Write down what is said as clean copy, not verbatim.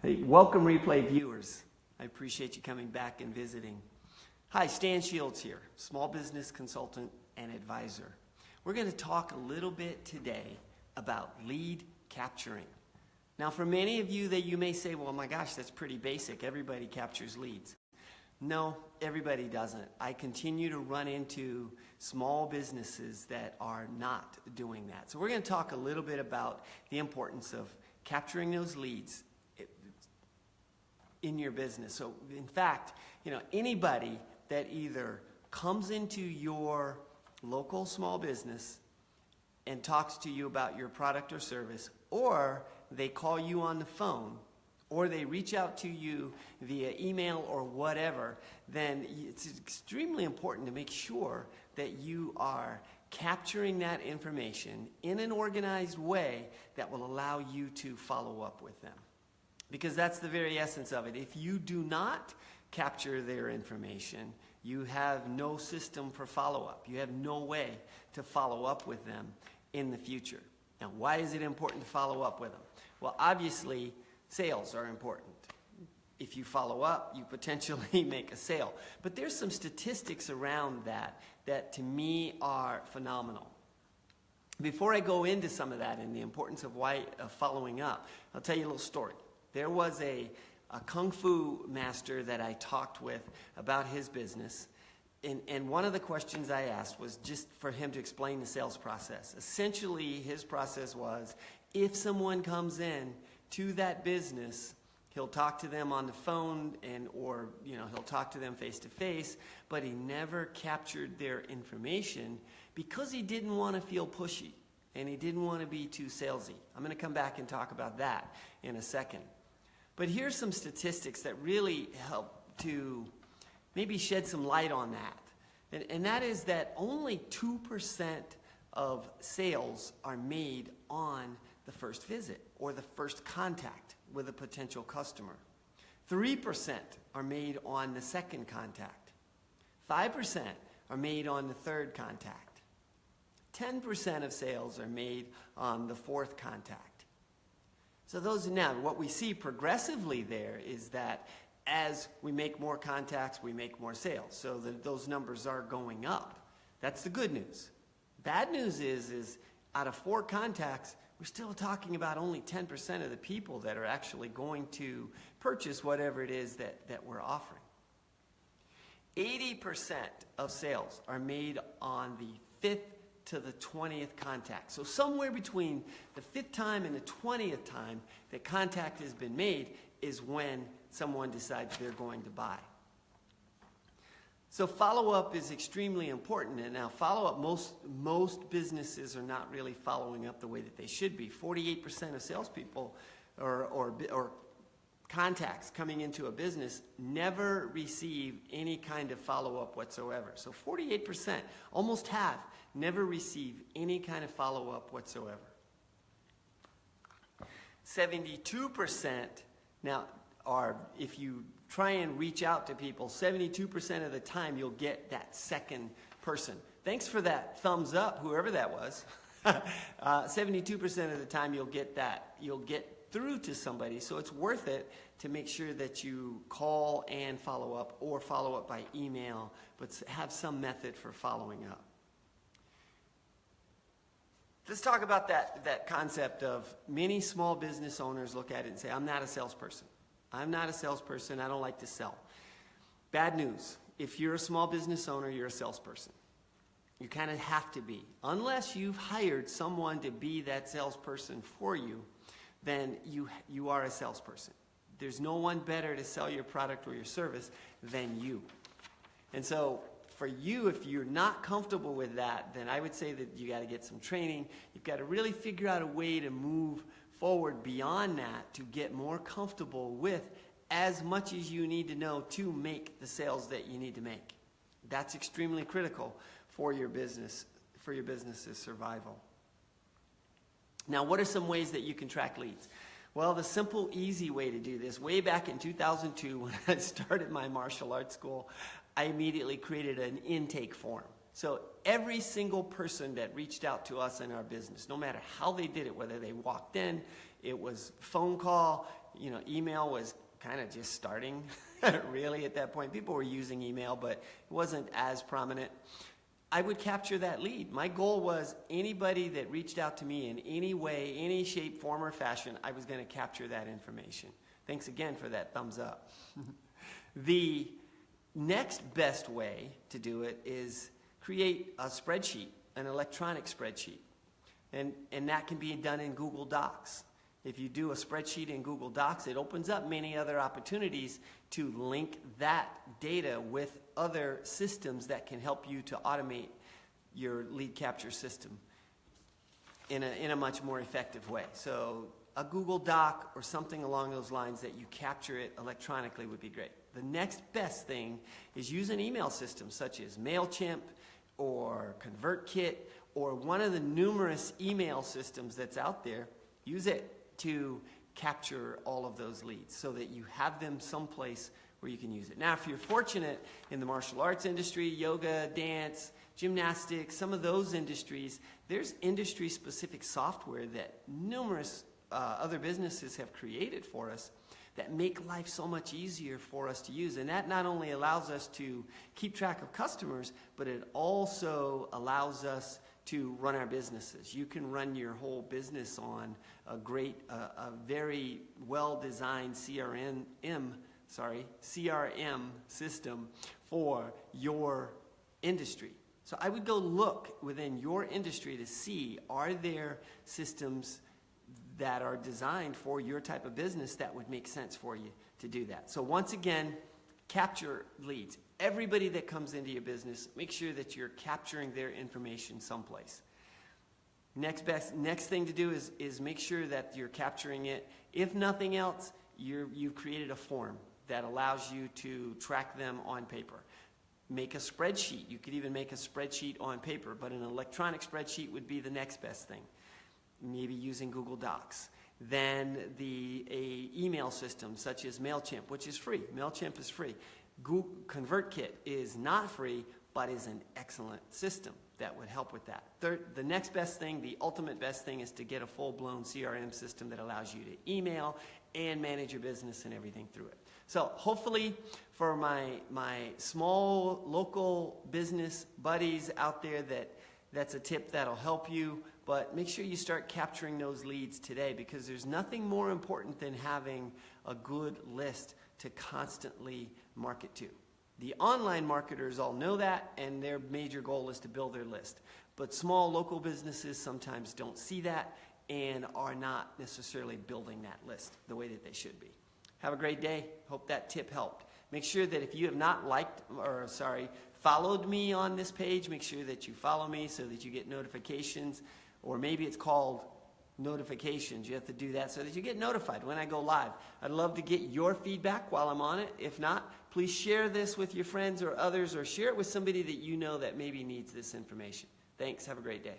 Hey, welcome replay viewers. I appreciate you coming back and visiting. Hi, Stan Shields here, small business consultant and advisor. We're going to talk a little bit today about lead capturing. Now, for many of you that you may say, well, my gosh, that's pretty basic. Everybody captures leads. No, everybody doesn't. I continue to run into small businesses that are not doing that. So we're going to talk a little bit about the importance of capturing those leads in your business. So in fact, anybody that either comes into your local small business and talks to you about your product or service, or they call you on the phone, or they reach out to you via email or whatever, then it's extremely important to make sure that you are capturing that information in an organized way that will allow you to follow up with them. Because that's the very essence of it. If you do not capture their information, you have no system for follow-up. You have no way to follow up with them in the future. Now, why is it important to follow up with them? Well, obviously, sales are important. If you follow up, you potentially make a sale. But there's some statistics around that to me are phenomenal. Before I go into some of that and the importance of following up, I'll tell you a little story. There was a kung fu master that I talked with about his business, and one of the questions I asked was just for him to explain the sales process. Essentially, his process was, if someone comes in to that business, he'll talk to them on the phone or he'll talk to them face to face, but he never captured their information because he didn't want to feel pushy and he didn't want to be too salesy. I'm going to come back and talk about that in a second. But here's some statistics that really help to maybe shed some light on that. And that is that only 2% of sales are made on the first visit or the first contact with a potential customer. 3% are made on the second contact. 5% are made on the third contact. 10% of sales are made on the fourth contact. So now, what we see progressively there is that as we make more contacts, we make more sales. So those numbers are going up. That's the good news. Bad news is out of 4 contacts, we're still talking about only 10% of the people that are actually going to purchase whatever it is that we're offering. 80% of sales are made on the 5th to the 20th contact. So somewhere between the 5th time and the 20th time that contact has been made is when someone decides they're going to buy. So follow-up is extremely important. And now follow-up, most businesses are not really following up the way that they should be. 48% of salespeople or contacts coming into a business never receive any kind of follow-up whatsoever. So 48%, almost half, never receive any kind of follow-up whatsoever. 72% now if you try and reach out to people, 72% of the time you'll get that second person. Thanks for that thumbs up, whoever that was. 72% of the time you'll get that. You'll get through to somebody, so it's worth it to make sure that you call and follow up or follow up by email, but have some method for following up. Let's talk about that concept of many small business owners look at it and say, I'm not a salesperson. I'm not a salesperson. I don't like to sell. Bad news. If you're a small business owner, you're a salesperson. You kind of have to be. Unless you've hired someone to be that salesperson for you, then you are a salesperson. There's no one better to sell your product or your service than you. And so for you, if you're not comfortable with that, then I would say that you got to get some training. You've got to really figure out a way to move forward beyond that to get more comfortable with as much as you need to know to make the sales that you need to make. That's extremely critical for your business's survival. Now, what are some ways that you can track leads? Well, the simple, easy way to do this, way back in 2002 when I started my martial arts school, I immediately created an intake form. So every single person that reached out to us in our business, no matter how they did it, whether they walked in, it was phone call, email was kind of just starting really at that point. People were using email, but it wasn't as prominent. I would capture that lead. My goal was anybody that reached out to me in any way, any shape, form, or fashion, I was going to capture that information. Thanks again for that thumbs up. The next best way to do it is create a spreadsheet, an electronic spreadsheet. And that can be done in Google Docs. If you do a spreadsheet in Google Docs, it opens up many other opportunities to link that data with other systems that can help you to automate your lead capture system in a much more effective way. So a Google Doc or something along those lines that you capture it electronically would be great. The next best thing is use an email system such as MailChimp or ConvertKit or one of the numerous email systems that's out there. Use it to capture all of those leads so that you have them someplace where you can use it. Now, if you're fortunate in the martial arts industry, yoga, dance, gymnastics, some of those industries, there's industry-specific software that numerous other businesses have created for us that make life so much easier for us to use. And that not only allows us to keep track of customers, but it also allows us to run our businesses. You can run your whole business on a very well-designed CRM system for your industry. So I would go look within your industry to see, are there systems that are designed for your type of business that would make sense for you to do that. So once again, capture leads. Everybody that comes into your business, make sure that you're capturing their information someplace. Next thing to do is make sure that you're capturing it. If nothing else, you've created a form that allows you to track them on paper. Make a spreadsheet. You could even make a spreadsheet on paper, but an electronic spreadsheet would be the next best thing. Maybe using Google Docs. Then a email system such as MailChimp, which is free. MailChimp is free. ConvertKit is not free, but is an excellent system that would help with that. The next best thing, the ultimate best thing, is to get a full-blown CRM system that allows you to email and manage your business and everything through it. So hopefully for my small local business buddies out there, that's a tip that'll help you. But make sure you start capturing those leads today, because there's nothing more important than having a good list to constantly market to. The online marketers all know that, and their major goal is to build their list. But small local businesses sometimes don't see that and are not necessarily building that list the way that they should be. Have a great day. Hope that tip helped. Make sure that if you have not followed me on this page, make sure that you follow me so that you get notifications. Or maybe it's called notifications. You have to do that so that you get notified when I go live. I'd love to get your feedback while I'm on it. If not, please share this with your friends or others, or share it with somebody that you know that maybe needs this information. Thanks. Have a great day.